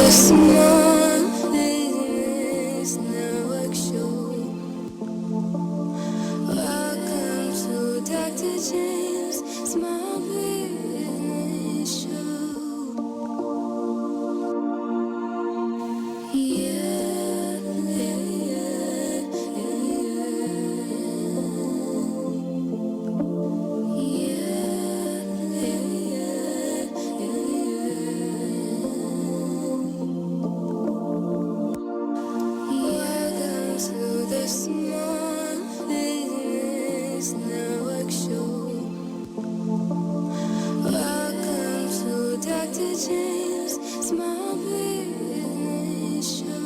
Small Business Network Show. Welcome to Dr. James Small Business Show. Yeah, yeah, welcome to the Small Business Network Show. Welcome to Dr. James Small Business Show.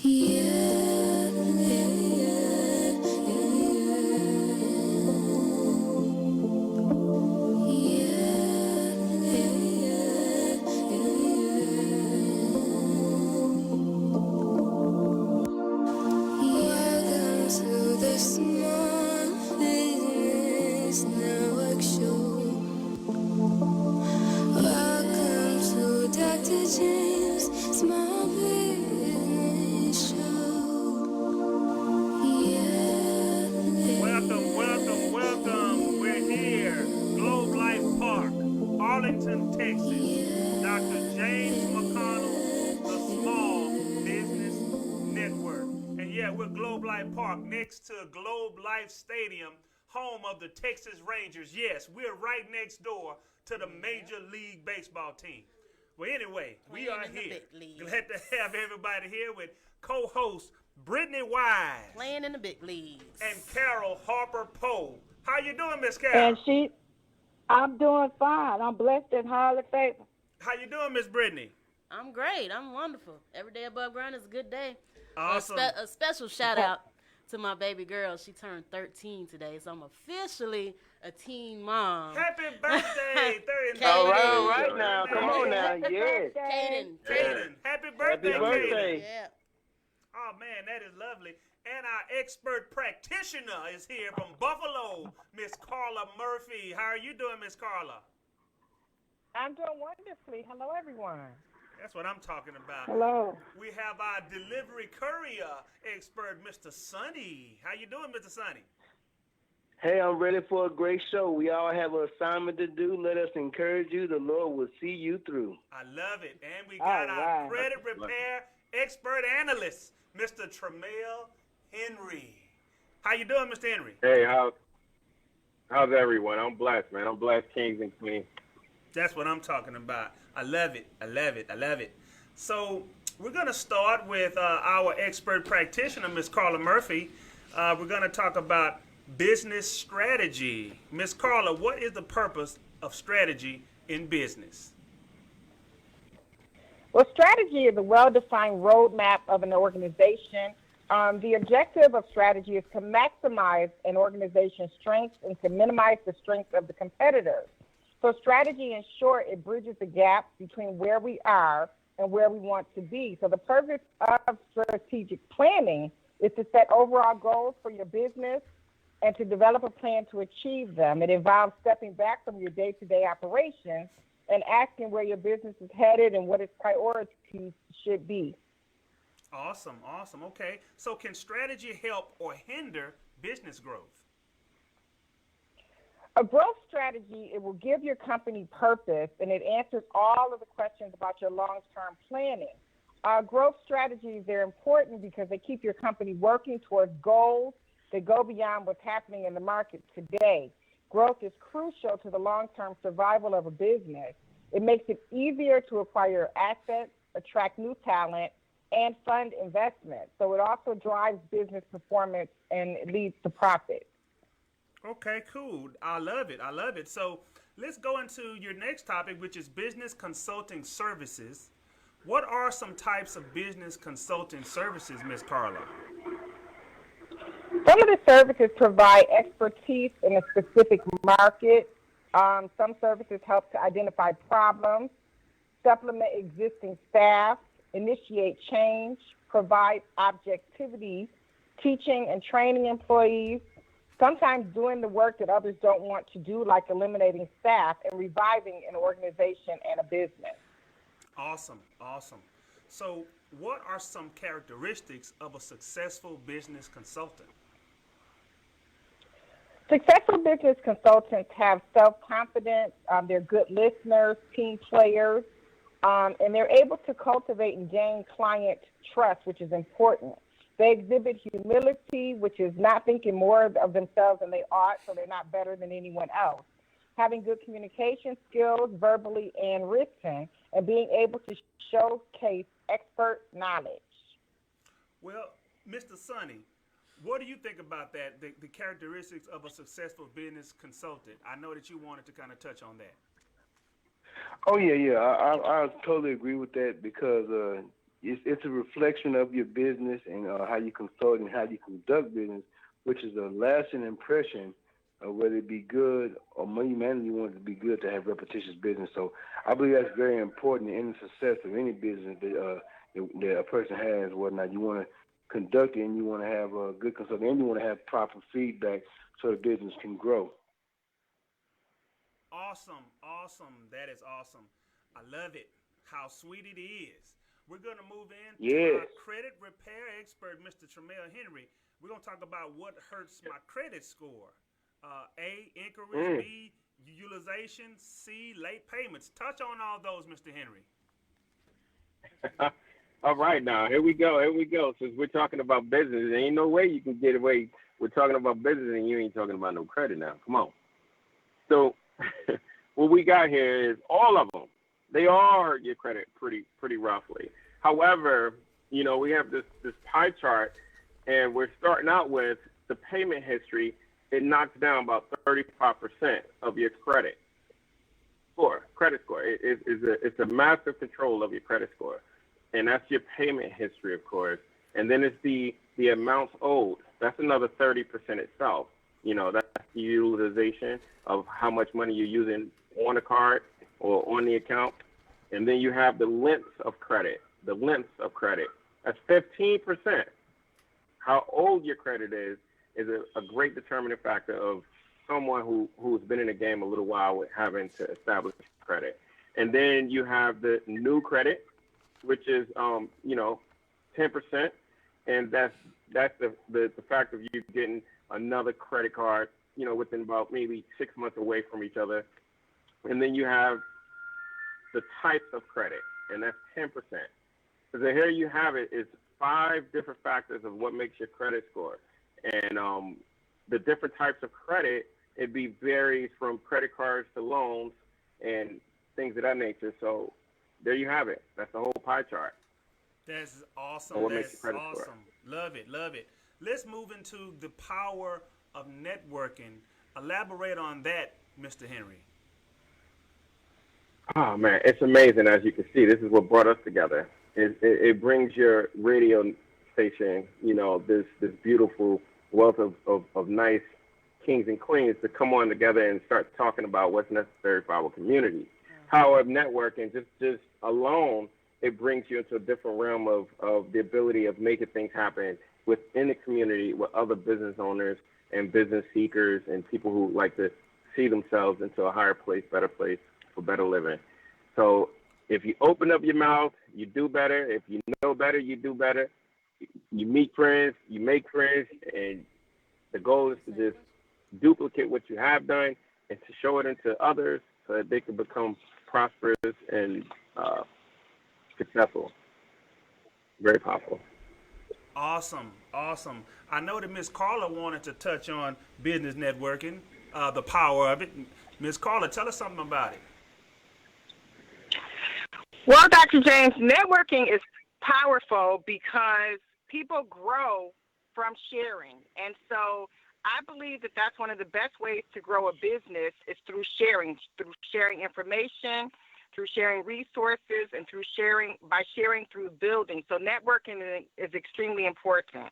Yeah, welcome to the Small Business Network Show. Welcome to Dr. James Small Business Show. Welcome. We're here. Globe Life Park, Arlington, Texas. Dr. James McConnell, the Small Business Network. And yeah, we're Globe Life Park next to Globe Life Stadium, home of the Texas Rangers. Yes, we're right next door to the Major League Baseball team. Well, anyway, we are here. Glad to have everybody here with co-host Brittany Wise. Playing in the big leagues. And Carol Harper Poe. How you doing, Miss Carol? And I'm doing fine. I'm blessed and highly favored. How you doing, Miss Brittany? I'm great. I'm wonderful. Every day above ground is a good day. Awesome. A special shout out to my baby girl. She turned 13 today, so I'm officially a teen mom. Happy birthday, 13. All right now. Come on now. Yes. Kaden. Happy birthday, Kaden. Yeah. Oh, man, that is lovely. And our expert practitioner is here from Buffalo, Miss Carla Murphy. How are you doing, Miss Carla? I'm doing wonderfully. Hello, everyone. That's what I'm talking about. Hello. We have our delivery courier expert, Mr. Sonny. How you doing, Mr. Sonny? Hey, I'm ready for a great show. We all have an assignment to do. Let us encourage you. The Lord will see you through. I love it. And we got our right. credit repair expert analyst, Mr. Tremel Henry. How you doing, Mr. Henry? Hey, how's everyone? I'm blessed, man. I'm blessed, kings and queens. That's what I'm talking about. I love it. So we're going to start with our expert practitioner, Miss Carla Murphy. We're going to talk about business strategy. Miss Carla, what is the purpose of strategy in business? Well, strategy is a well-defined roadmap of an organization. The objective of strategy is to maximize an organization's strengths and to minimize the strengths of the competitors. So strategy, in short, it bridges the gap between where we are and where we want to be. So the purpose of strategic planning is to set overall goals for your business and to develop a plan to achieve them. It involves stepping back from your day-to-day operations and asking where your business is headed and what its priorities should be. Awesome. Okay. So can strategy help or hinder business growth? A growth strategy, it will give your company purpose, and it answers all of the questions about your long-term planning. Growth strategies, they're important because they keep your company working towards goals that go beyond what's happening in the market today. Growth is crucial to the long-term survival of a business. It makes it easier to acquire assets, attract new talent, and fund investment. So it also drives business performance and it leads to profit. Okay, cool. I love it. So let's go into your next topic, which is business consulting services. What are some types of business consulting services, Ms. Carla? Some of the services provide expertise in a specific market. Some services help to identify problems, supplement existing staff, initiate change, provide objectivity, teaching and training employees, sometimes doing the work that others don't want to do, like eliminating staff and reviving an organization and a business. Awesome, awesome. So, what are some characteristics of a successful business consultant? Successful business consultants have self-confidence, they're good listeners, team players, and they're able to cultivate and gain client trust, which is important. They exhibit humility, which is not thinking more of themselves than they ought, so they're not better than anyone else. Having good communication skills, verbally and written, and being able to showcase expert knowledge. Well, Mr. Sonny, what do you think about that, the characteristics of a successful business consultant? I know that you wanted to kind of touch on that. Oh yeah. I totally agree with that because it's a reflection of your business and how you consult and how you conduct business, which is a lasting impression of whether it be good or humanity you want it to be good to have repetitious business. So I believe that's very important in the success of any business that a person has. Whatnot, you want to conduct it and you want to have a good consulting and you want to have proper feedback so the business can grow. Awesome, awesome. That is awesome. I love it. How sweet it is. We're going to move in to Yes. our credit repair expert, Mr. Tramel Henry. We're going to talk about what hurts my credit score. A, inquiries. B, utilization. C, late payments. Touch on all those, Mr. Henry. All right, now here we go. Since we're talking about business, there ain't no way you can get away. We're talking about business, and you ain't talking about no credit now. Come on. So what we got here is all of them. They all hurt your credit pretty roughly. However, we have this pie chart, and we're starting out with the payment history. It knocks down about 35% of your credit score. It's a massive control of your credit score, and that's your payment history, of course. And then it's the amounts owed. That's another 30% itself. That's the utilization of how much money you're using on a card or on the account. And then you have the lengths of credit. That's 15%. How old your credit is a great determining factor of someone who's been in the game a little while with having to establish credit. And then you have the new credit, which is 10%, and that's the fact of you getting another credit card, within about maybe 6 months away from each other. And then you have the types of credit, and that's 10%. So here you have it. It's 5 different factors of what makes your credit score. And the different types of credit, it varies from credit cards to loans and things of that nature. So there you have it. That's the whole pie chart. That's awesome. That's awesome. Love it. Let's move into the power of networking. Elaborate on that, Mr. Henry. Oh, man, it's amazing. As you can see, this is what brought us together. It brings your radio station, this beautiful wealth of nice kings and queens to come on together and start talking about what's necessary for our community. Power of networking, just alone, it brings you into a different realm of the ability of making things happen within the community with other business owners and business seekers and people who like to see themselves into a higher place, better place for better living. So if you open up your mouth, you do better. If you know better, you do better. You meet friends, you make friends, and the goal is to just duplicate what you have done and to show it into others so that they can become prosperous and successful. Very powerful. Awesome. I know that Miss Carla wanted to touch on business networking, the power of it. Miss Carla, tell us something about it. Well, Dr. James, networking is powerful because people grow from sharing. And so I believe that that's one of the best ways to grow a business is through sharing information, through sharing resources, and by sharing through building. So networking is extremely important.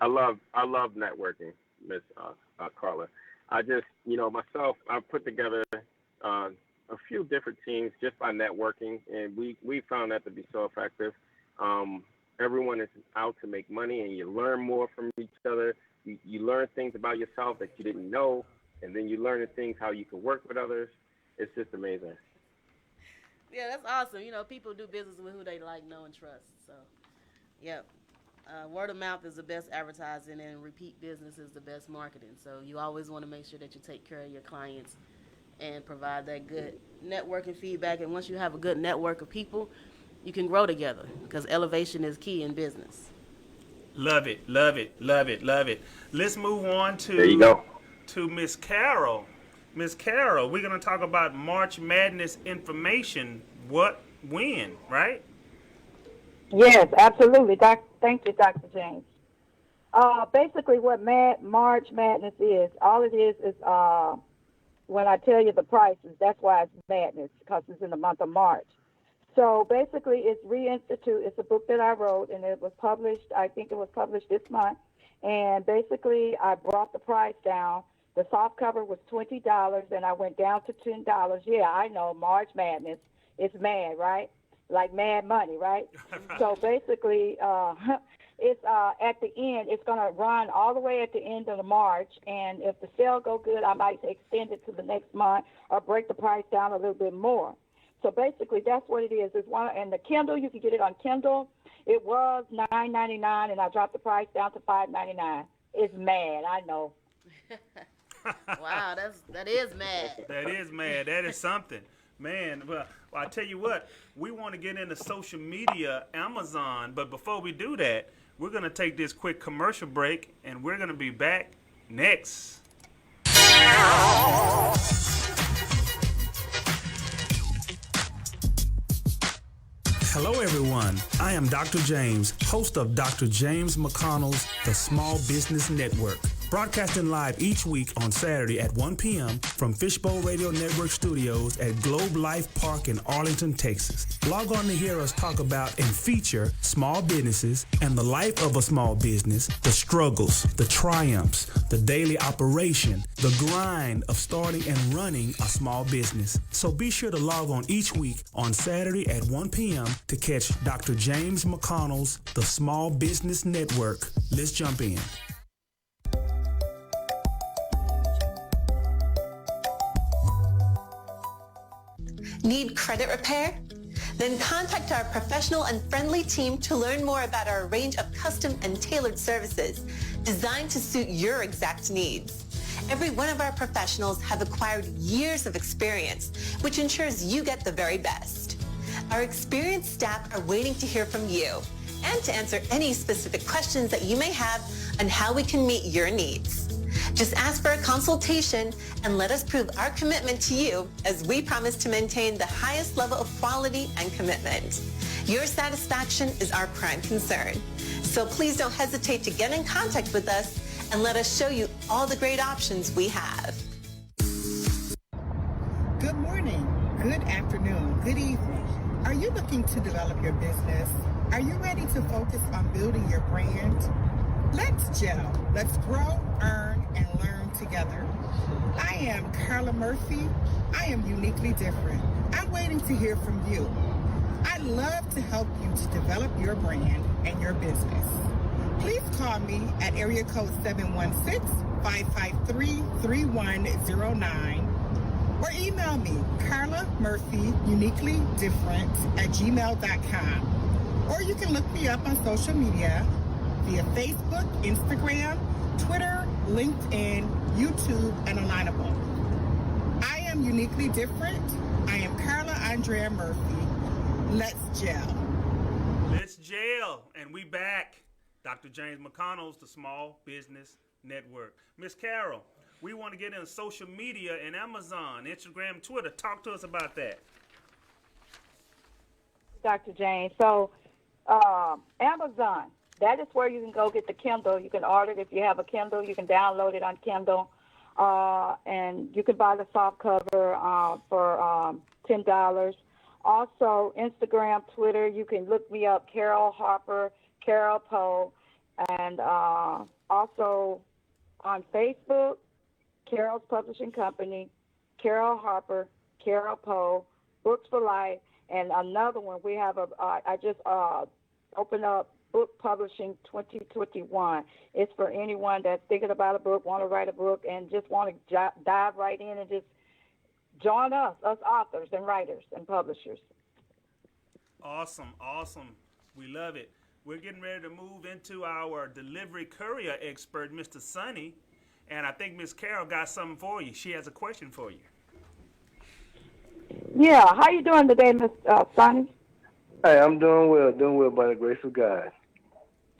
I love networking, Miss Carla. I just, myself, I put together a few different teams just by networking, and we found that to be so effective. Everyone is out to make money, and you learn more from each other. You learn things about yourself that you didn't know, and then you learn the things how you can work with others. It's just amazing. Yeah, that's awesome. People do business with who they like, know, and trust. So, yep. Word of mouth is the best advertising, and repeat business is the best marketing. So you always want to make sure that you take care of your clients and provide that good networking feedback. And once you have a good network of people, you can grow together because elevation is key in business. Love it, love it, love it, love it. Let's move on There you go. to Miss Carol. Miss Carol, we're gonna talk about March Madness information. What, when, right? Yes, absolutely. Thank you, Dr. James. Basically, what March Madness is, all it is when I tell you the prices, that's why it's madness, because it's in the month of March. So basically, it's Reinstitute. It's a book that I wrote, and it was published, I think it was published this month. And basically, I brought the price down. The soft cover was $20, and I went down to $10. Yeah, I know, March Madness. It's mad, right? Like mad money, right? So basically, it's at the end. It's going to run all the way at the end of the March, and if the sale go good, I might extend it to the next month or break the price down a little bit more. So basically, that's what it is. It's one, and the Kindle, you can get it on Kindle. It was $9.99, and I dropped the price down to $5.99. It's mad, I know. Wow, that is mad. That is mad. That is something. Man, well, I tell you what, we want to get into social media, Amazon, but before we do that, we're going to take this quick commercial break, and we're going to be back next. Hello, everyone. I am Dr. James, host of Dr. James McConnell's The Small Business Network. Broadcasting live each week on Saturday at 1 p.m. from Fishbowl Radio Network Studios at Globe Life Park in Arlington, Texas. Log on to hear us talk about and feature small businesses and the life of a small business, the struggles, the triumphs, the daily operation, the grind of starting and running a small business. So be sure to log on each week on Saturday at 1 p.m. to catch Dr. James McConnell's The Small Business Network. Let's jump in. Need credit repair? Then contact our professional and friendly team to learn more about our range of custom and tailored services designed to suit your exact needs. Every one of our professionals have acquired years of experience, which ensures you get the very best. Our experienced staff are waiting to hear from you and to answer any specific questions that you may have on how we can meet your needs. Just ask for a consultation and let us prove our commitment to you as we promise to maintain the highest level of quality and commitment. Your satisfaction is our prime concern. So please don't hesitate to get in contact with us and let us show you all the great options we have. Good morning, good afternoon, good evening. Are you looking to develop your business? Are you ready to focus on building your brand? Let's gel. Let's grow, earn, and learn together. I am Carla Murphy. I am uniquely different. I'm waiting to hear from you. I'd love to help you to develop your brand and your business. Please call me at area code 716-553-3109 or email me, Carla Murphy, uniquely different @gmail.com. Or you can look me up on social media via Facebook, Instagram, Twitter, LinkedIn, YouTube, and Alignable. I am uniquely different. I am Carla Andrea Murphy. Let's gel. Let's gel, and we back. Dr. James McConnell's The Small Business Network. Miss Carol, we want to get into social media and Amazon, Instagram, Twitter. Talk to us about that. Dr. James. So Amazon, that is where you can go get the Kindle. You can order it if you have a Kindle. You can download it on Kindle. And you can buy the soft cover for $10. Also, Instagram, Twitter, you can look me up, Carol Harper, Carol Poe. And also on Facebook, Carol's Publishing Company, Carol Harper, Carol Poe, Books for Life, and another one. We have I just opened up Book Publishing 2021. It's for anyone that's thinking about a book, want to write a book, and just want to dive right in and just join us authors and writers and publishers. Awesome. We love it. We're getting ready to move into our delivery courier expert, Mr. Sonny. And I think Miss Carol got something for you. She has a question for you. Yeah, how you doing today, Miss Sonny? Hey, I'm doing well by the grace of God.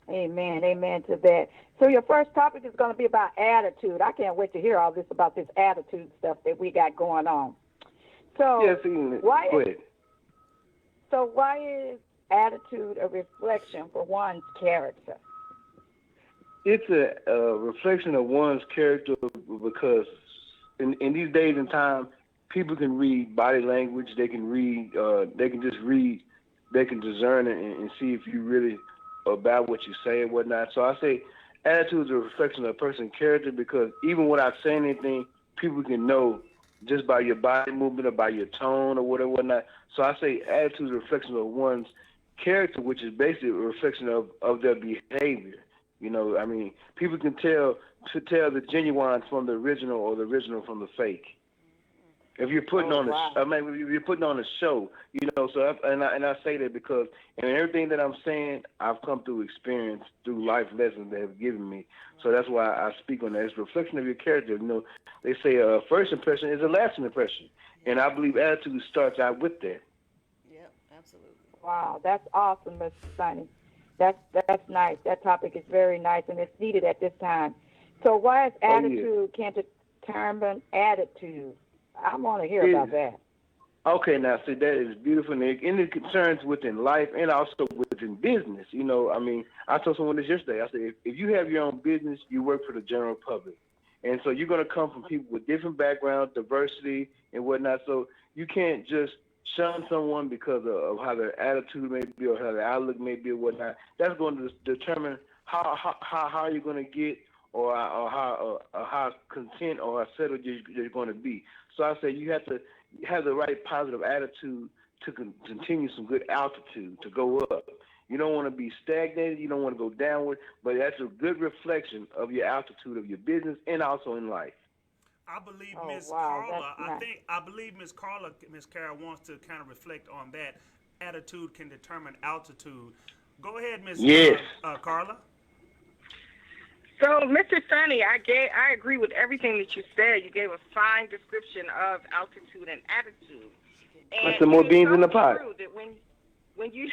Amen to that. So your first topic is going to be about attitude. I can't wait to hear all this about this attitude stuff that we got going on. So Yes, go ahead. So why is attitude a reflection for one's character? It's a reflection of one's character because in these days and time, people can read body language. They can read. They can just read. They can discern and see if you really about what you say and whatnot. So I say attitude is a reflection of a person's character because even without saying anything, people can know just by your body movement or by your tone or whatnot. So I say attitude is a reflection of one's character, which is basically a reflection of their behavior. You know, I mean, people can tell the genuine from the original or the original from the fake. If you're putting if you're putting on a show, you know. So I say that because in everything that I'm saying, I've come through experience, through life lessons that have given me. So that's why I speak on that. It's a reflection of your character. You know, they say first impression is a lasting impression, and I believe attitude starts out with that. Yep, absolutely. Wow, that's awesome, Mr. Sonny. That's nice. That topic is very nice, and it's needed at this time. So why is attitude can't determine attitude? I want to hear about that. Okay, now, see, that is beautiful, Nick. And it concerns within life and also within business. You know, I mean, I told someone this yesterday. I said, if you have your own business, you work for the general public. And so you're going to come from people with different backgrounds, diversity, and whatnot. So you can't just shun someone because of how their attitude may be or how their outlook may be or whatnot. That's going to determine how you're going to get or how content or how settled you're going to be. So I say you have to have the right positive attitude to continue some good altitude, to go up. You don't want to be stagnated. You don't want to go downward, but that's a good reflection of your altitude of your business and also in life. I believe Miss Carla. I believe Miss Carol wants to kind of reflect on that. Attitude can determine altitude. Go ahead, Miss Carla. So, Mr. Sonny, I agree with everything that you said. You gave a fine description of altitude and attitude. And some more beans in the pot. True that when you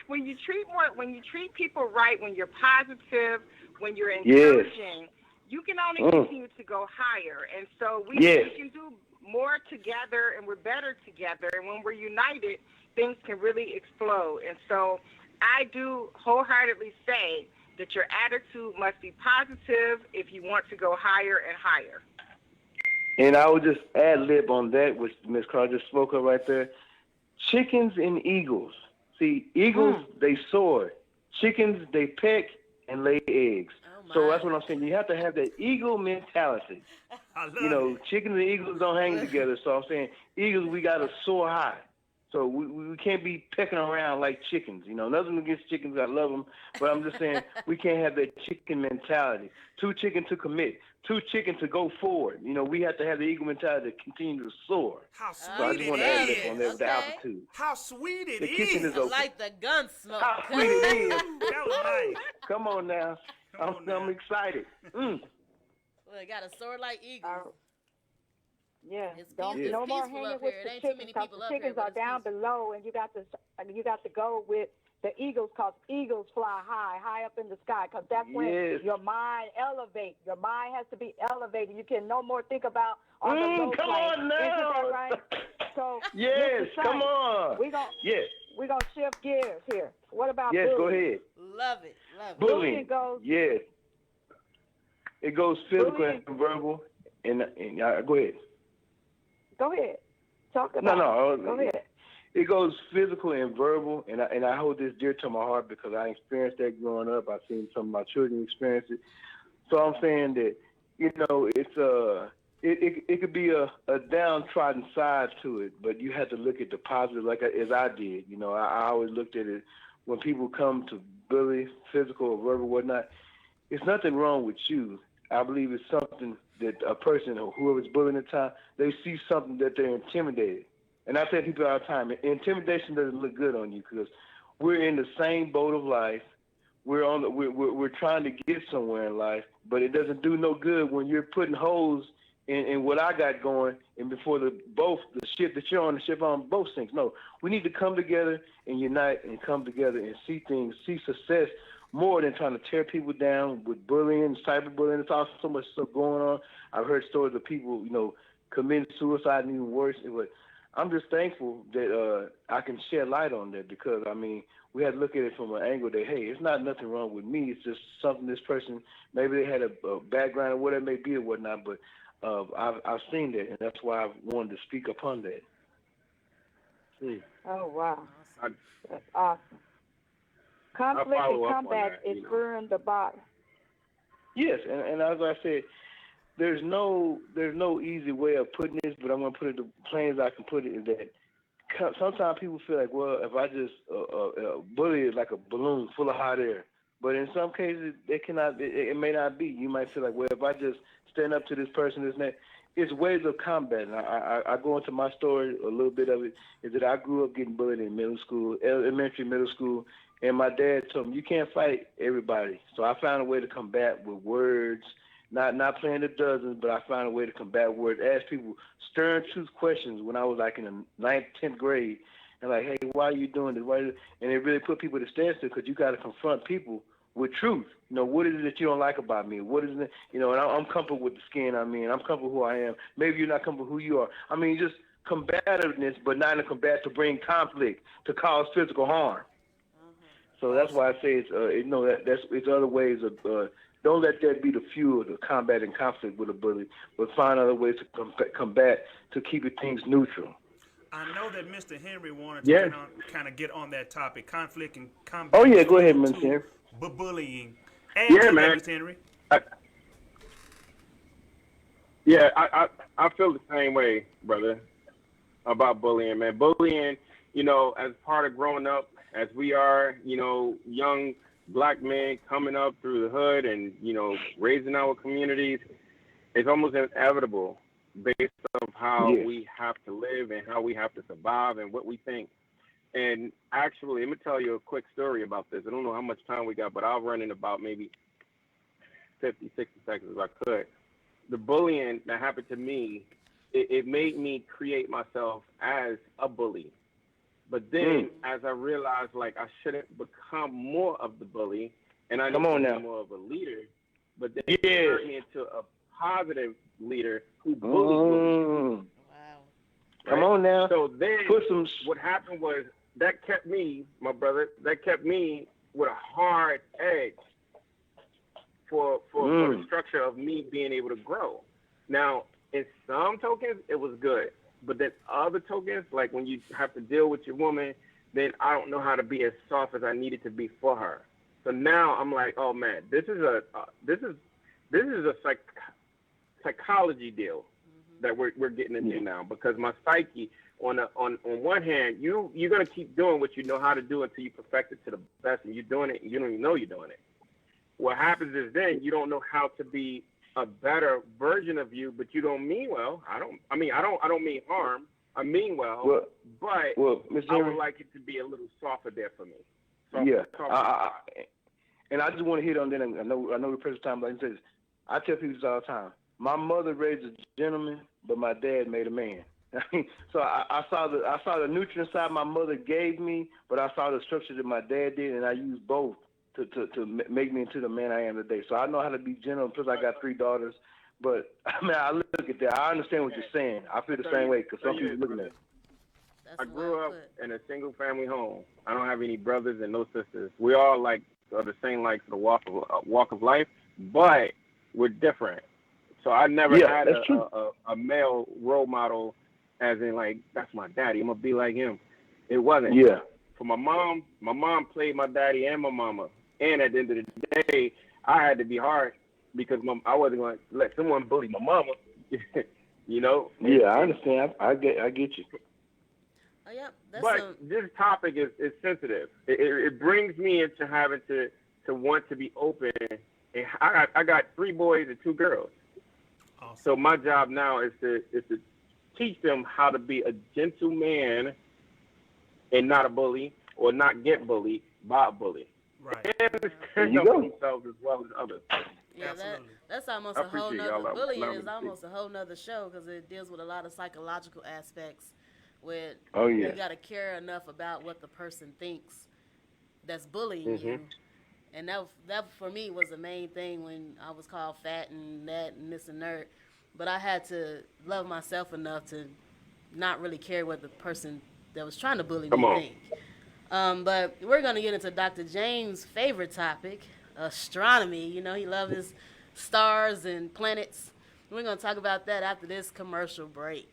when you treat people right, when you're positive, when you're encouraging, you can only continue to go higher. And so we can do more together, and we're better together. And when we're united, things can really explode. And so I do wholeheartedly say that your attitude must be positive if you want to go higher and higher. And I would just ad-lib on that, which Ms. Carr just spoke of right there. Chickens and eagles. See, eagles, they soar. Chickens, they peck and lay eggs. So that's what I'm saying. You have to have that eagle mentality. You know, chickens and eagles don't hang together. So I'm saying, eagles, we got to soar high. So we can't be pecking around like chickens. You know, nothing against chickens. I love them. But I'm just saying we can't have that chicken mentality. Too chicken to commit. Too chicken to go forward. You know, we have to have the eagle mentality to continue to soar. How sweet so I just want to add that on there with the altitude. How sweet it is. The kitchen is open. Like the gun smoke. How sweet it is. That was nice. Come on now. I'm excited. Well, it got to soar like eagles. No more hanging with the chickens because the chickens are down below, and you got to go with the eagles because eagles fly high up in the sky because that's when your mind elevates. Your mind has to be elevated. You can no more think about on the low come plane. on now. Isn't that right? So come on. We're gonna shift gears here. What about bullying? Go ahead. Love it. Bullying goes. It goes physical and verbal. And go ahead. Go ahead. Talk about it. Go ahead. it goes physical and verbal, and I hold this dear to my heart because I experienced that growing up. I've seen some of my children experience it. So I'm saying that, it's it could be a downtrodden side to it, but you have to look at the positive, like as I did. I always looked at it when people come to bully, physical or verbal, whatnot. It's nothing wrong with you. I believe it's something that a person or whoever's bullying at the time, they see something that they're intimidated. And I tell people all the time, intimidation doesn't look good on you because we're in the same boat of life. We're trying to get somewhere in life, but it doesn't do no good when you're putting holes in what I got going, and before the ship that you're on, the ship on both sinks. No, we need to come together and unite and come together and see success more than trying to tear people down with bullying, cyberbullying. It's also so much stuff going on. I've heard stories of people, committing suicide and even worse. But I'm just thankful that I can shed light on that because, we had to look at it from an angle that, hey, it's not nothing wrong with me. It's just something this person, maybe they had a background or whatever it may be or whatnot, but I've seen that, and that's why I wanted to speak upon that. Oh, wow. Awesome. That's awesome. Conflict and combat is spurring the body. Yes, and as I said, there's no easy way of putting this, but I'm going to put it the plain as I can put it, is that sometimes people feel like, well, if I just bully it like a balloon full of hot air. But in some cases, it may not be. You might feel like, well, if I just stand up to this person, this and that, it's ways of combating. I go into my story, a little bit of it, is that I grew up getting bullied in middle school, elementary, middle school, and my dad told me, you can't fight everybody. So I found a way to combat with words, not playing the dozens, but I found a way to combat words, ask people stern truth questions when I was like in the 9th, 10th grade, and like, hey, why are you doing this? And it really put people to standstill because you got to confront people with truth. What is it that you don't like about me? What is it? And I'm comfortable with the skin I'm comfortable who I am. Maybe you're not comfortable who you are. Just combativeness, but not in a combat to bring conflict, to cause physical harm. So that's why I say it's other ways of don't let that be the fuel to combating conflict with a bully, but find other ways to combat to keep things neutral. I know that Mr. Henry wanted to get on that topic, conflict and combat. Oh yeah, go ahead, Mr. Henry. Bullying. Yeah, man. Mr. Henry. I feel the same way, brother, about bullying, man. Bullying, as part of growing up, as we are, young black men coming up through the hood and, raising our communities, it's almost inevitable based on how we have to live and how we have to survive and what we think. And actually, let me tell you a quick story about this. I don't know how much time we got, but I'll run in about maybe 50, 60 seconds if I could. The bullying that happened to me, it made me create myself as a bully. But then, as I realized, like, I shouldn't become more of the bully, and I need to be more of a leader, but then it turned me into a positive leader who bullied. Wow. Right? Come on now. So then, what happened was, that kept me, my brother, with a hard edge for the structure of me being able to grow. Now, in some tokens, it was good. But then other tokens, like when you have to deal with your woman, then I don't know how to be as soft as I needed to be for her. So now I'm like, oh man, this is a psychology deal that we're getting into now, because my psyche, on one hand, you're gonna keep doing what you know how to do until you perfect it to the best, and you're doing it, and you don't even know you're doing it. What happens is then you don't know how to be a better version of you, but you don't mean well. I don't mean harm. I mean well, but I would like it to be a little softer there for me. And I just want to hit on that. I know the present time, like I said, I tell people this all the time. My mother raised a gentleman, but my dad made a man. So I saw the nutrient side my mother gave me, but I saw the structure that my dad did, and I used both to make me into the man I am today. So I know how to be gentle. Plus, I got 3 daughters. But I look at that. I understand what you're saying. I feel the same way because some people looking at it. I grew up in a single family home. I don't have any brothers and no sisters. We all are the same the walk of life, but we're different. So I never had a male role model, as in that's my daddy. I'm gonna be like him. It wasn't. Yeah. For my mom played my daddy and my mama. And at the end of the day, I had to be hard because I wasn't going to let someone bully my mama. You know? Yeah, I understand. I get you. Oh, yep. But this topic is sensitive. It brings me into having to want to be open. And I got 3 boys and 2 girls. Awesome. So my job now is to teach them how to be a gentleman and not a bully, or not get bullied by a bully. Right. And stand up for themselves as well as others. Yeah, Absolutely. that's almost I a whole appreciate nother, y'all. bullying is almost a whole nother show because it deals with a lot of psychological aspects where you got to care enough about what the person thinks that's bullying you. And that for me was the main thing when I was called fat and that and this and that. But I had to love myself enough to not really care what the person that was trying to bully me think. But we're going to get into Dr. James' favorite topic, astronomy. You know, he loves his stars and planets. We're going to talk about that after this commercial break.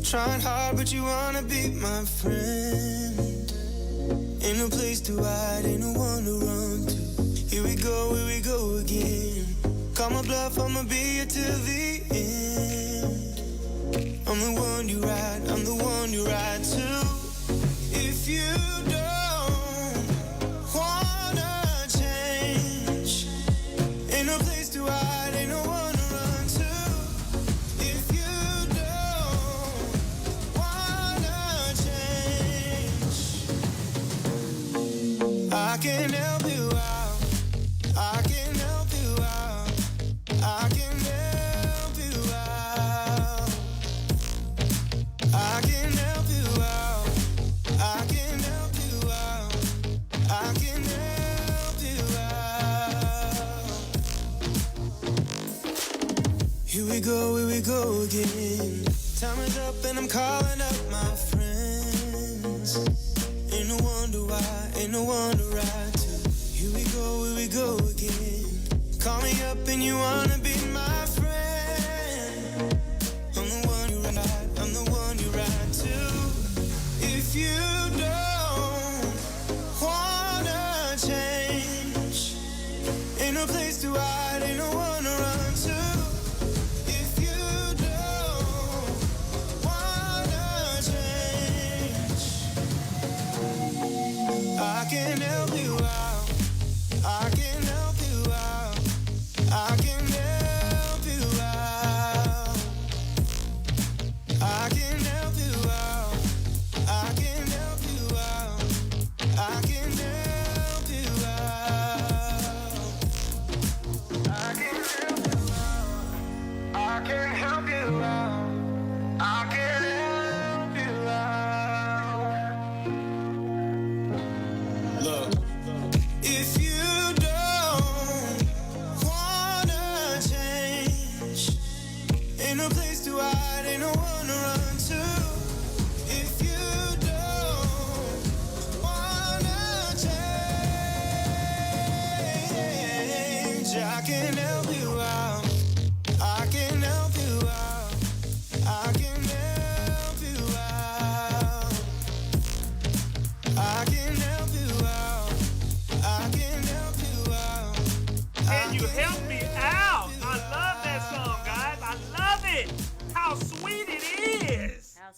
Trying hard, but you wanna be my friend. Ain't no place to hide, ain't no one to run to. Here we go again. Call my bluff, I'ma be here till the end. I'm the one you ride, I'm the one you ride to. If you don't wanna change, ain't no place to hide, ain't no one to run to. If you I can help you out. I can help you out. I can help you out. I can help you out. I can help you out. I can help you out. Here we go again. Time is up and I'm calling up my friends. Ain't no wonder why, ain't no wonder right to. Here we go again. Call me up and you wanna be my friend. I'm the one you ride, I'm the one you ride to. If you don't wanna change, ain't no place to hide, ain't no one to run to. If you don't wanna change, I can help you out. I can help you out. I can help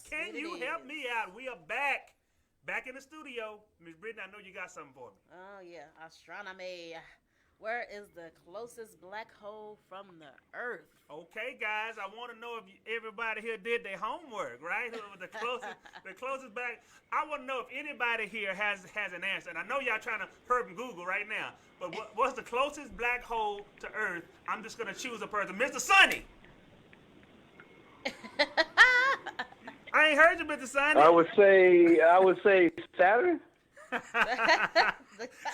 Can you help me out? We are back in the studio. Miss Brittany, I know you got something for me. Oh, yeah. Astronomy. Where is the closest black hole from the Earth? Okay, guys, I want to know if everybody here did their homework, right? The closest black. I want to know if anybody here has an answer. And I know y'all trying to herb and Google right now. But what's the closest black hole to Earth? I'm just going to choose a person. Mr. Sonny. I ain't heard you, Mr. Sonny. I would say Saturn. See,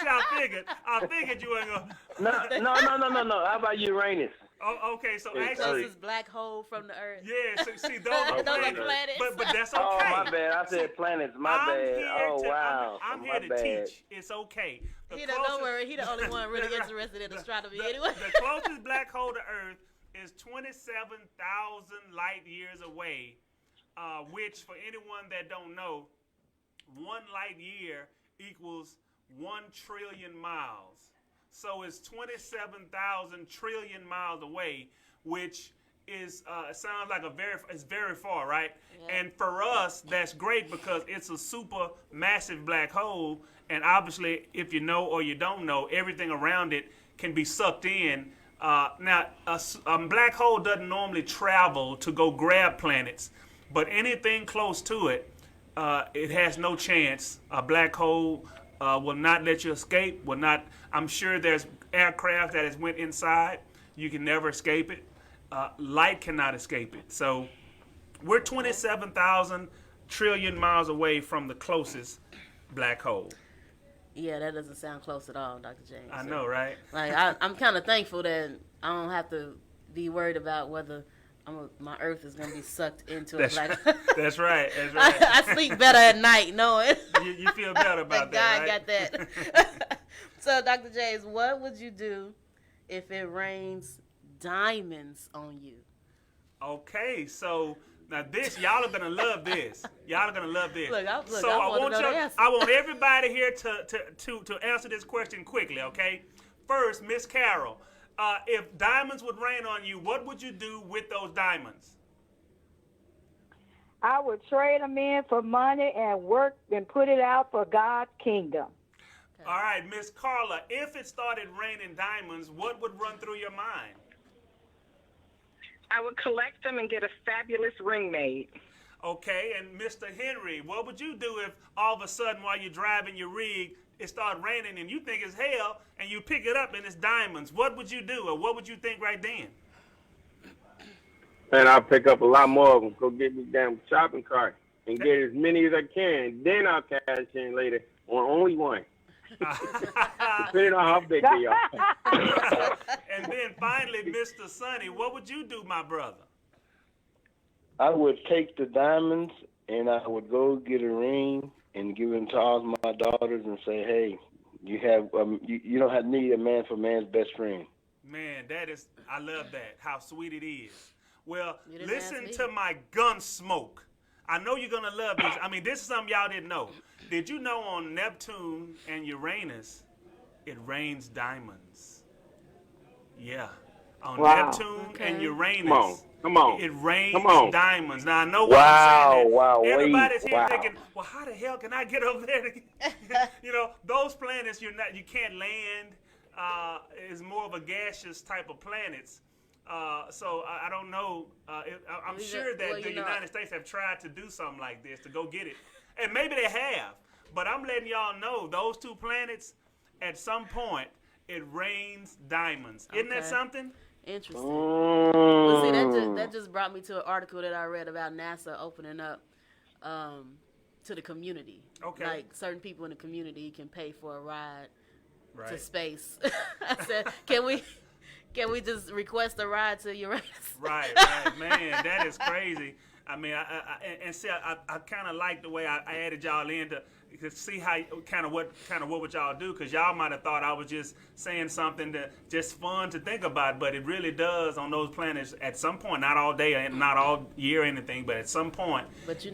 I figured you weren't gonna. No. How about Uranus? Oh, okay. So actually, closest black hole from the Earth. Yeah. So, see, those are planets. But that's okay. Oh, my bad. I said planets. My bad. Oh, wow. I'm here to teach. It's okay. Don't worry. He the only one really interested in astronomy anyway. The closest black hole to Earth is 27,000 light years away. Which, for anyone that don't know, 1 light year equals 1 trillion miles. So it's 27,000 trillion miles away, which is sounds like it's very far, right? Yeah. And for us, that's great because it's a super massive black hole, and obviously, if you know or you don't know, everything around it can be sucked in. Now, a black hole doesn't normally travel to go grab planets, but anything close to it, it has no chance. A black hole will not let you escape. I'm sure there's aircraft that has went inside. You can never escape it. Light cannot escape it. So we're 27,000 trillion miles away from the closest black hole. Yeah, that doesn't sound close at all, Dr. James. I know, right? Like I'm kind of thankful that I don't have to be worried about whether my Earth is going to be sucked into a black hole. That's right. I sleep better at night knowing. You feel better about that, right? God got that. So, Dr. James, what would you do if it rains diamonds on you? Okay, so now y'all are gonna love this. Y'all are gonna love this. Look, I want everybody here to answer this question quickly. Okay, first, Miss Carol. If diamonds would rain on you, what would you do with those diamonds? I would trade them in for money and work and put it out for God's kingdom. Okay. All right, Miss Carla, if it started raining diamonds, what would run through your mind? I would collect them and get a fabulous ring made. Okay, and Mr. Henry, what would you do if all of a sudden while you're driving your rig, it started raining and you think it's hell and you pick it up and it's diamonds? What would you do, or what would you think right then? And I'll pick up a lot more of them. Go get me damn shopping cart and get as many as I can. Then I'll cash in later on only one. Depending on how big they are. And then finally, Mr. Sonny, what would you do, my brother? I would take the diamonds and I would go get a ring and give them to all my daughters and say, hey, you have you don't need a man for man's best friend. Man, I love that, how sweet it is. Well, listen to my gun smoke. I know you're going to love this. I mean, this is something y'all didn't know. Did you know on Neptune and Uranus, it rains diamonds? Yeah. On Neptune and Uranus. Come on. It rains diamonds. Now, I know what I'm saying. Wow. Everybody's here thinking, well, how the hell can I get over there? Those planets you can't land. Is more of a gaseous type of planets. So I don't know. I'm sure that the United States have tried to do something like this to go get it. And maybe they have. But I'm letting y'all know those two planets, at some point, it rains diamonds. Isn't that something? Interesting. Well, see, that just brought me to an article that I read about NASA opening up to the community. Okay. Like certain people in the community can pay for a ride to space. I said, can we just request a ride to Uranus? Right, man, that is crazy. I mean, I kind of like the way I added y'all in to see how what would y'all do, because y'all might have thought I was just saying something just fun to think about, but it really does on those planets at some point, not all day and not all year or anything, but at some point. But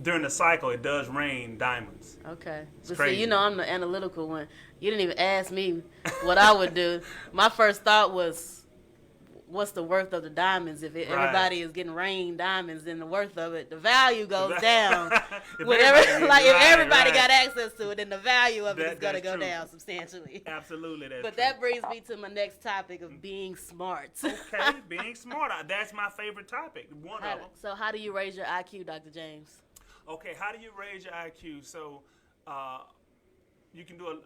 during the cycle, it does rain diamonds. Okay, it's crazy. See, I'm the analytical one. You didn't even ask me what I would do. My first thought was, what's the worth of the diamonds? If everybody is getting rained diamonds, then the worth of it, the value goes down. If everybody got access to it, then the value of it is going to go down substantially. Absolutely, that's But true. that brings me to my next topic of being smart. Okay, being smart. That's my favorite topic. One of them. So how do you raise your IQ, Dr. James? Okay, how do you raise your IQ? So you can do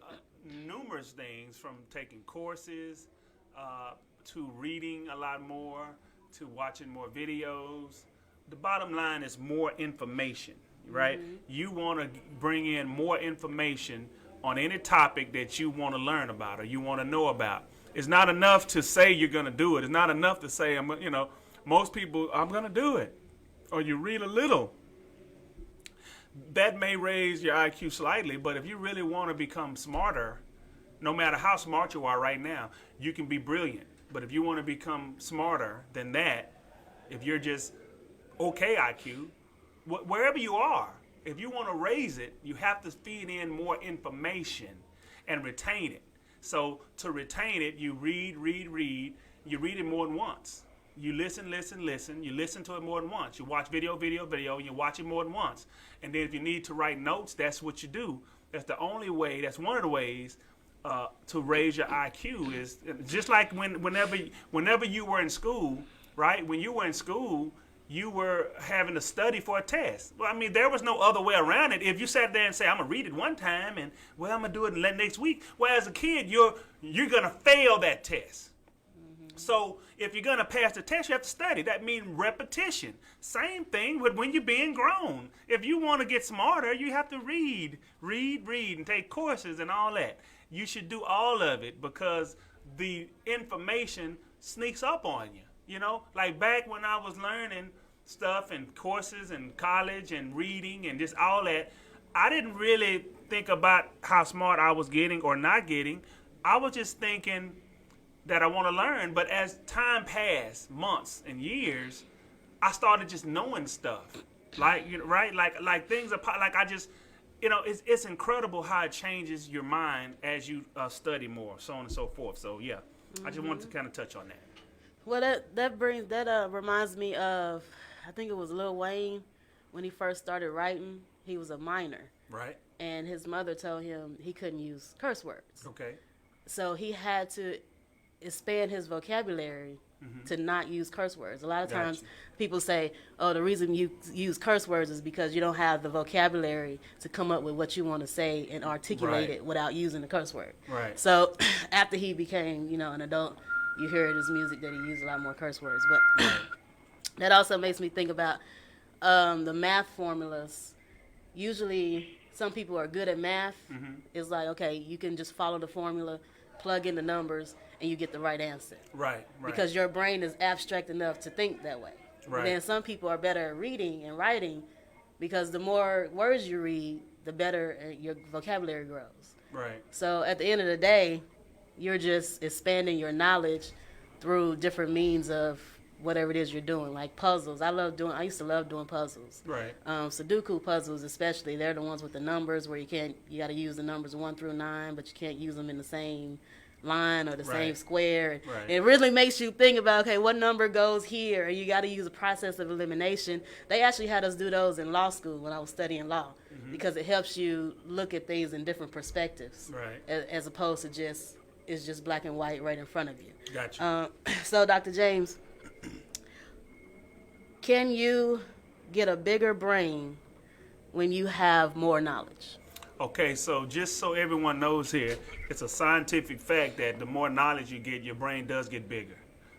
numerous things, from taking courses to reading a lot more, to watching more videos. The bottom line is more information, right? Mm-hmm. You want to bring in more information on any topic that you want to learn about or you want to know about. It's not enough to say you're going to do it. It's not enough to say, most people, I'm going to do it. Or you read a little. That may raise your IQ slightly, but if you really want to become smarter, no matter how smart you are right now, you can be brilliant. But if you want to become smarter than that, if you're just okay IQ, wherever you are, if you want to raise it, you have to feed in more information and retain it. So to retain it, you read. You read it more than once. You listen. You listen to it more than once. You watch video. You watch it more than once. And then if you need to write notes, that's what you do. That's the only way. That's one of the ways to raise your IQ. Is just like whenever you were in school, right? When you were in school, you were having to study for a test. Well, I mean, there was no other way around it. If you sat there and say, I'm going to read it one time and, well, I'm going to do it next week. Well, as a kid, you're going to fail that test. Mm-hmm. So if you're going to pass the test, you have to study. That means repetition. Same thing with when you're being grown. If you want to get smarter, you have to read, and take courses and all that. You should do all of it because the information sneaks up on you. You know, like back when I was learning stuff and courses and college and reading and just all that, I didn't really think about how smart I was getting or not getting. I was just thinking that I want to learn. But as time passed, months and years, I started just knowing stuff. Like, you know, right? Like things are like I just, you know, it's incredible how it changes your mind as you study more, so on and so forth. So yeah, I just wanted to kind of touch on that. Well, that reminds me of, I think it was Lil Wayne when he first started writing. He was a minor, right? And his mother told him he couldn't use curse words. Okay. So he had to expand his vocabulary to not use curse words. A lot of times people say, "Oh, the reason you use curse words is because you don't have the vocabulary to come up with what you want to say and articulate it without using the curse word." Right. So after he became, an adult, you hear in his music that he used a lot more curse words. But that also makes me think about the math formulas. Usually some people are good at math. It's like, okay, you can just follow the formula, plug in the numbers, and you get the right answer. Right. Because your brain is abstract enough to think that way. Right. Then some people are better at reading and writing because the more words you read, the better your vocabulary grows. Right. So at the end of the day, you're just expanding your knowledge through different means of whatever it is you're doing, like puzzles. I used to love doing puzzles. Right. Sudoku puzzles especially, they're the ones with the numbers where you got to use the numbers 1 through 9, but you can't use them in the same line or the same square. Right. And it really makes you think about, okay, what number goes here? And you got to use a process of elimination. They actually had us do those in law school when I was studying law because it helps you look at things in different perspectives as opposed to it's just black and white right in front of you. Gotcha. So, Dr. James, can you get a bigger brain when you have more knowledge? Okay, so just so everyone knows here, it's a scientific fact that the more knowledge you get, your brain does get bigger.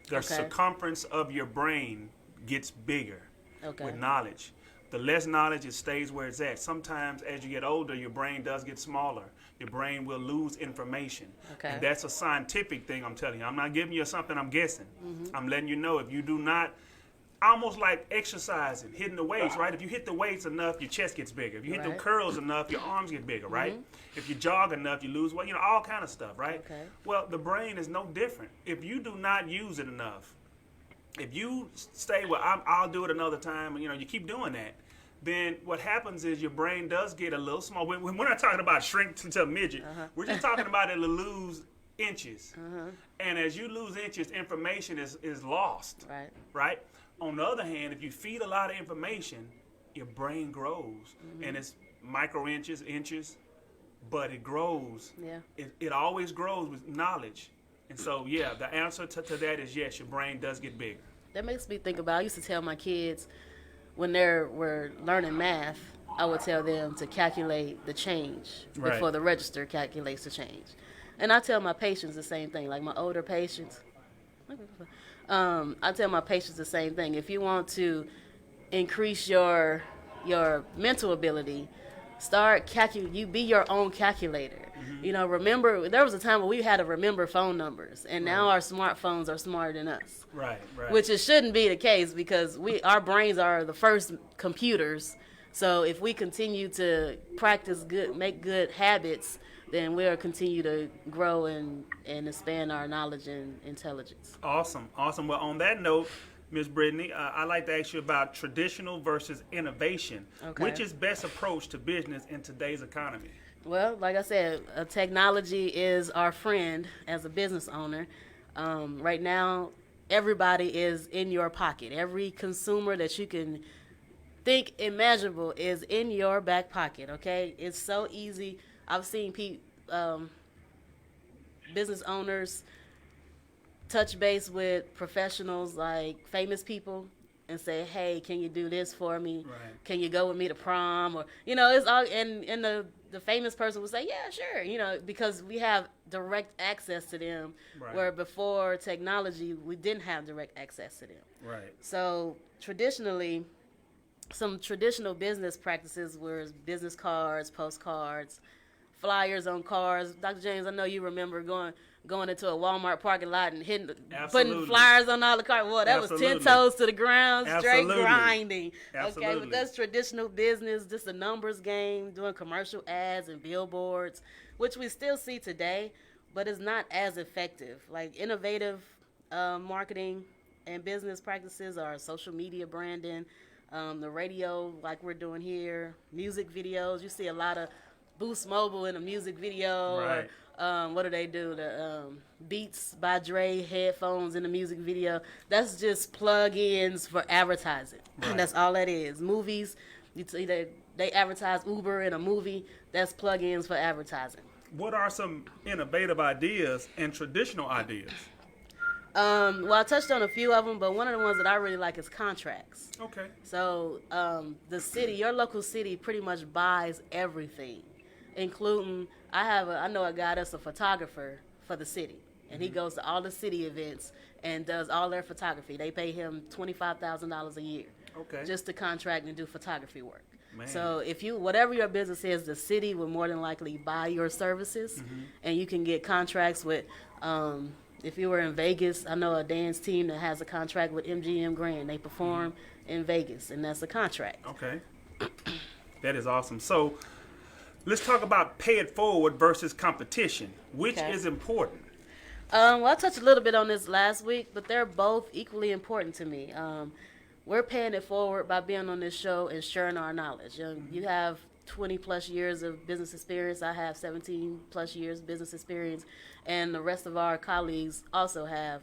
The circumference of your brain gets bigger with knowledge. The less knowledge, it stays where it's at. Sometimes as you get older, your brain does get smaller. Your brain will lose information. And that's a scientific thing I'm telling you. I'm not giving you something I'm guessing. I'm letting you know if you do not, almost like exercising, hitting the weights, right? If you hit the weights enough, your chest gets bigger. If you hit the curls enough, your arms get bigger, right? If you jog enough, you lose weight, all kind of stuff, right? Well, the brain is no different. If you do not use it enough, if you stay, I'll do it another time, and you keep doing that, then what happens is your brain does get a little small. We're not talking about shrink to a midget. We're just talking about it'll lose inches. And as you lose inches, information is lost. Right? On the other hand, if you feed a lot of information, your brain grows. And it's micro inches, but it grows. It always grows with knowledge. And so, yeah, the answer to that is yes, your brain does get bigger. That makes me think about, I used to tell my kids when they were learning math, I would tell them to calculate the change before the register calculates the change. And I tell my patients the same thing, like my older patients. I tell my patients the same thing. If you want to increase your mental ability, you be your own calculator. You know, remember, there was a time where we had to remember phone numbers, and now our smartphones are smarter than us. Right. Which it shouldn't be the case, because our brains are the first computers. So if we continue to make good habits, then we'll continue to grow and expand our knowledge and intelligence. Awesome. Well, on that note, Ms. Brittany, I'd like to ask you about traditional versus innovation. Okay. Which is best approach to business in today's economy? Well, like I said, technology is our friend as a business owner. Right now, everybody is in your pocket. Every consumer that you can think imaginable is in your back pocket, okay? It's so easy. I've seen business owners touch base with professionals like famous people and say, hey, can you do this for me? Right. Can you go with me to prom? Or, you know, it's all, and the famous person would say, yeah, sure, you know, because we have direct access to them, where before technology, we didn't have direct access to them. Right. So traditionally, some traditional business practices were business cards, postcards, flyers on cars. Dr. James, I know you remember going into a Walmart parking lot and putting flyers on all the cars. Well, that was 10 toes to the ground, straight grinding. Okay, but that's traditional business, just a numbers game, doing commercial ads and billboards, which we still see today, but it's not as effective. Like innovative marketing and business practices are social media branding, the radio like we're doing here, music videos. You see a lot of Boost Mobile in a music video. Right. Or what do they do? The Beats by Dre headphones in the music video. That's just plug-ins for advertising. Right. That's all that is. Movies, they advertise Uber in a movie. That's plug-ins for advertising. What are some innovative ideas and traditional ideas? Well, I touched on a few of them, but one of the ones that I really like is contracts. Okay. So the city, your local city, pretty much buys everything, including I know a guy that's a photographer for the city, and he goes to all the city events and does all their photography. They pay him $25,000 a year, just to contract and do photography work. Man. So if whatever your business is, the city will more than likely buy your services, and you can get contracts with. If you were in Vegas, I know a dance team that has a contract with MGM Grand. They perform in Vegas, and that's a contract. Okay. That is awesome. So let's talk about pay it forward versus competition. Which is important? Well, I touched a little bit on this last week, but they're both equally important to me. We're paying it forward by being on this show and sharing our knowledge. You have 20 plus years of business experience. I have 17 plus years of business experience, and the rest of our colleagues also have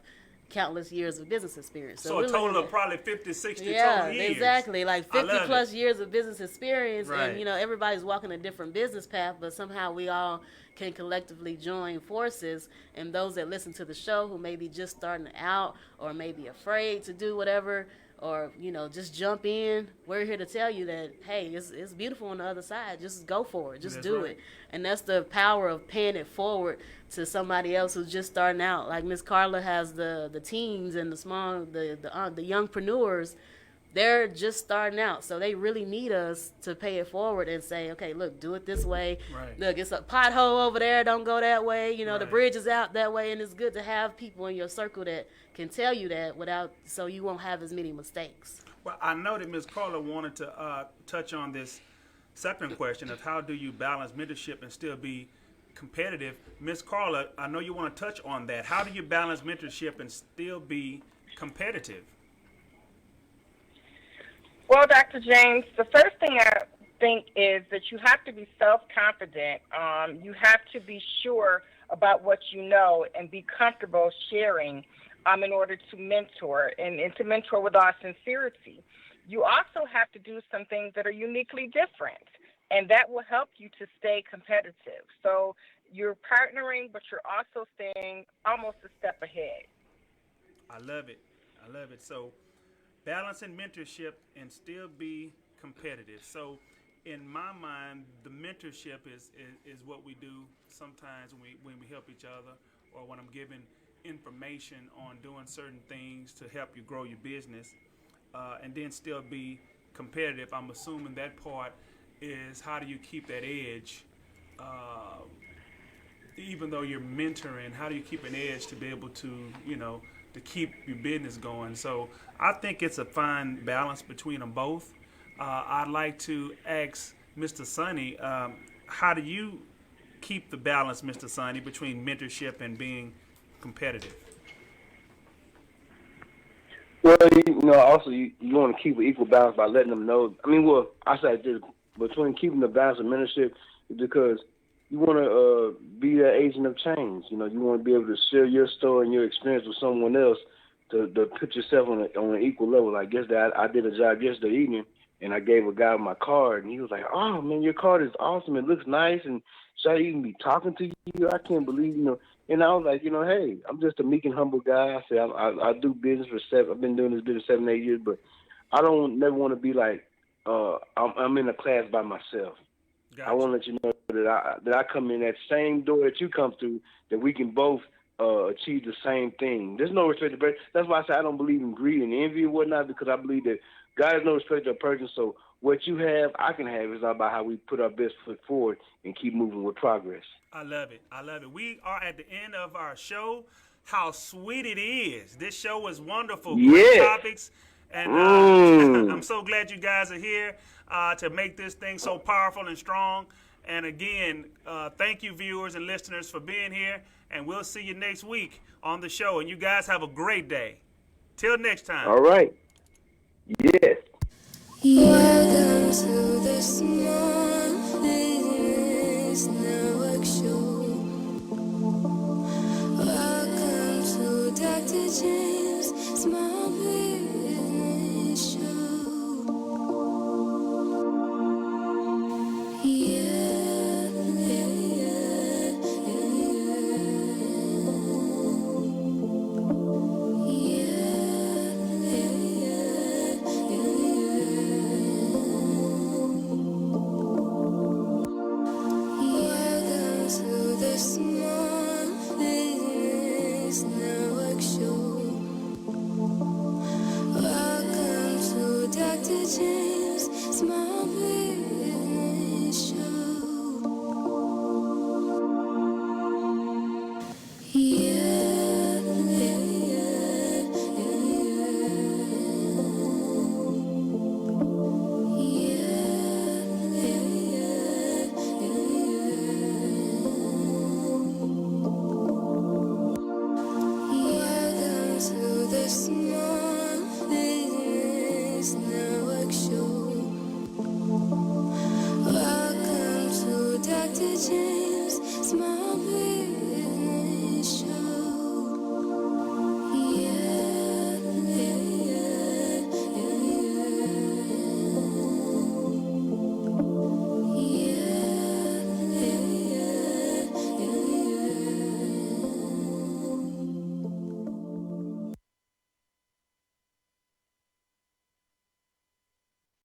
countless years of business experience. So a total of probably 50, 60 total years. Yeah, exactly. Like 50 plus years of business experience, and you know, everybody's walking a different business path, but somehow we all can collectively join forces, and those that listen to the show who may be just starting out or may be afraid to do whatever, or, you know, just jump in. We're here to tell you that, hey, it's beautiful on the other side. Just go for it. Just do it. And that's the power of paying it forward to somebody else who's just starting out. Like Miss Carla has the teens and the youngpreneurs. They're just starting out, so they really need us to pay it forward and say, okay, look, do it this way. Right. Look, it's a pothole over there. Don't go that way. You know, the bridge is out that way, and it's good to have people in your circle that can tell you that so you won't have as many mistakes. Well, I know that Ms. Carla wanted to touch on this second question of how do you balance mentorship and still be competitive. Ms. Carla, I know you want to touch on that. How do you balance mentorship and still be competitive? Well, Dr. James, the first thing I think is that you have to be self-confident. You have to be sure about what you know and be comfortable sharing in order to mentor and to mentor with all sincerity. You also have to do some things that are uniquely different, and that will help you to stay competitive. So you're partnering, but you're also staying almost a step ahead. I love it. I love it. So balancing mentorship and still be competitive. So in my mind, the mentorship is what we do sometimes when we help each other, or when I'm giving information on doing certain things to help you grow your business, and then still be competitive. I'm assuming that part is how do you keep that edge, even though you're mentoring, how do you keep an edge to be able to, to keep your business going? So I think it's a fine balance between them both. I'd like to ask Mr. Sonny, how do you keep the balance, Mr. Sonny, between mentorship and being competitive? Well, also you want to keep an equal balance by letting them know. I mean, well, I say this, between keeping the balance of mentorship is because you want to be that agent of change. You want to be able to share your story and your experience with someone else to put yourself on an equal level. Like yesterday, I did a job yesterday evening, and I gave a guy my card, and he was like, "Oh man, your card is awesome. It looks nice, and should I even be talking to you? I can't believe And I was like, hey, I'm just a meek and humble guy. I said I do business for I've been doing this business 7-8 years, but I don't never want to be like I'm in a class by myself. Gotcha. I want to let you know that I come in that same door that you come through, that we can both achieve the same thing. There's no respect to person. That's why I say I don't believe in greed and envy and whatnot, because I believe that God has no respect to a person. So what you have, I can have. It's all about how we put our best foot forward and keep moving with progress. I love it. I love it. We are at the end of our show. How sweet it is. This show was wonderful. Yeah. Great topics. And I'm so glad you guys are here to make this thing so powerful and strong. And again, thank you, viewers and listeners, for being here. And we'll see you next week on the show. And you guys have a great day. Till next time. All right.